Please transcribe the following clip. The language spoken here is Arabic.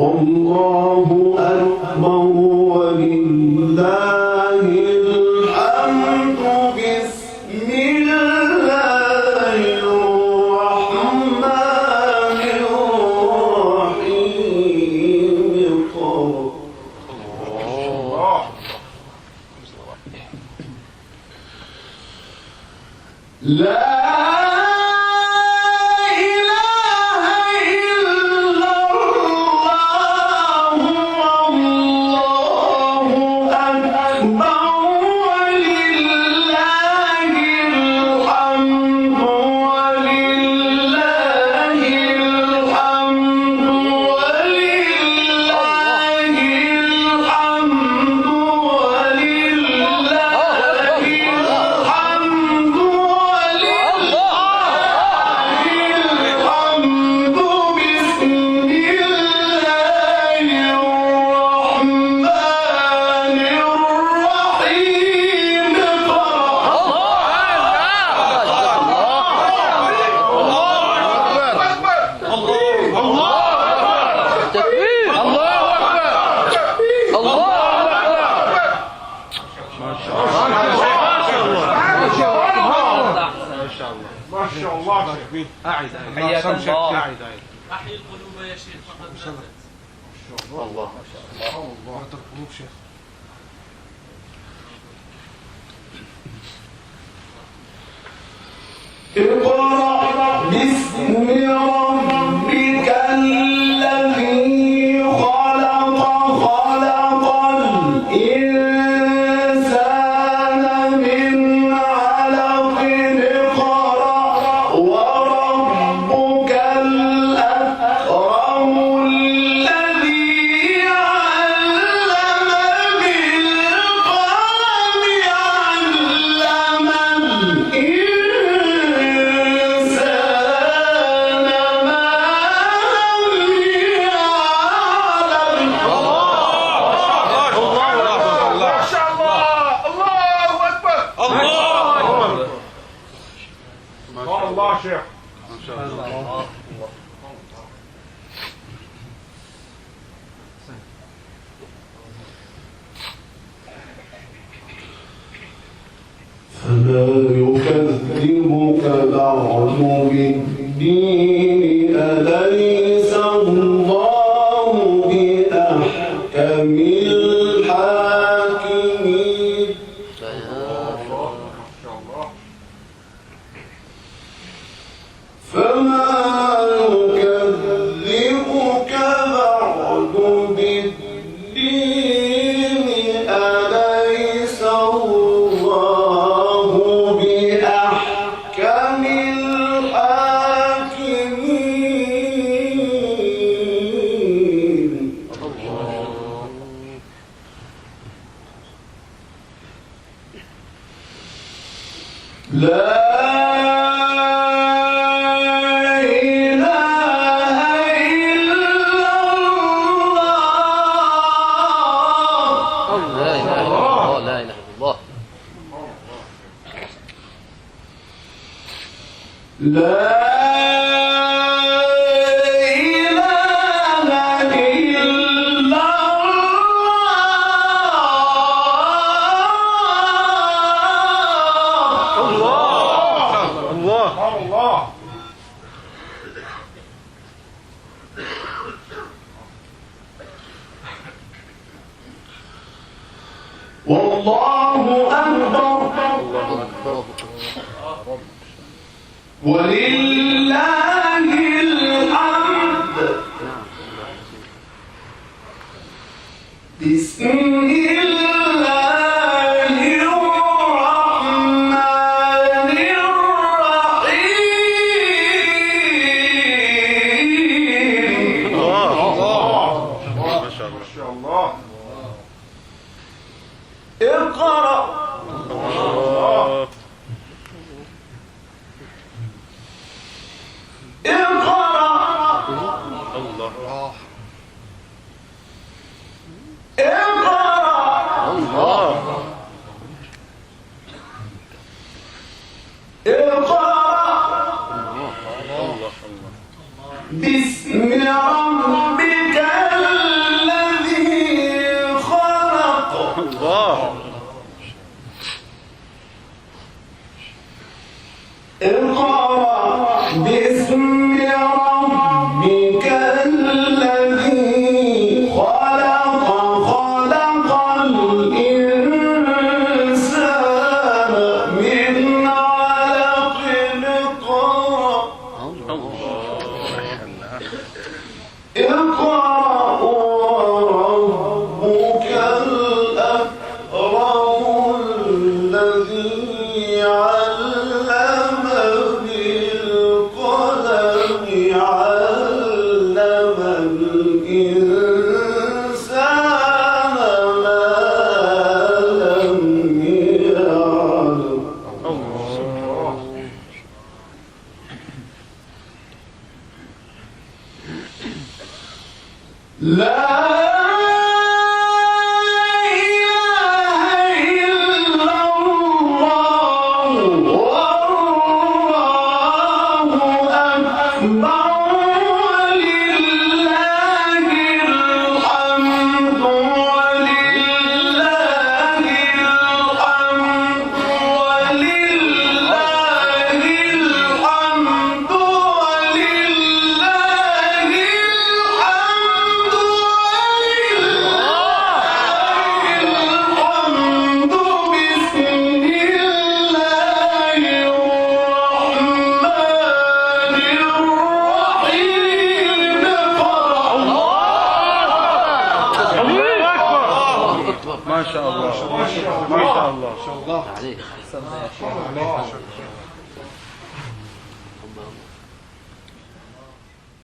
الله أكبر ولله الحمد بسم الله الرحمن الرحيم لا حياك الله. أحيي القلوب يا شيخ فقد ماتت. الله ما شاء الله. الله القلوب شيخ. اقرأ باسم ربك الذي خلق خلق الإنسان من علق اقرأ وربك الأكرم الذي علم بالقلم علم الإنسان ما لم يعلم. ما شاء الله. الله أكبر. الله شيخ. ما شاء الله. فما يكذبك بعد بالدين أليس الله بأحكم الحاكمين. فما يكذبك بعد بالدين أليس الله بأحكم الحاكمين. لا لا إله إلا الله. الله. والله أكبر ولله الحمد. بسم الله الرحمن الرحيم. اقرأ الله باسم ربك الذي خلق الله اقرأ باسم ربك الذي خلق خلق الإنسان من علق اقرأ وربك الأكرم الذي علم بالقلم علم الإنسان ما لم يعلم لا إله إلا الله والله أكبر ولله الحمد ولله الحمد ولله الحمد ما شاء الله ما شاء الله عليك.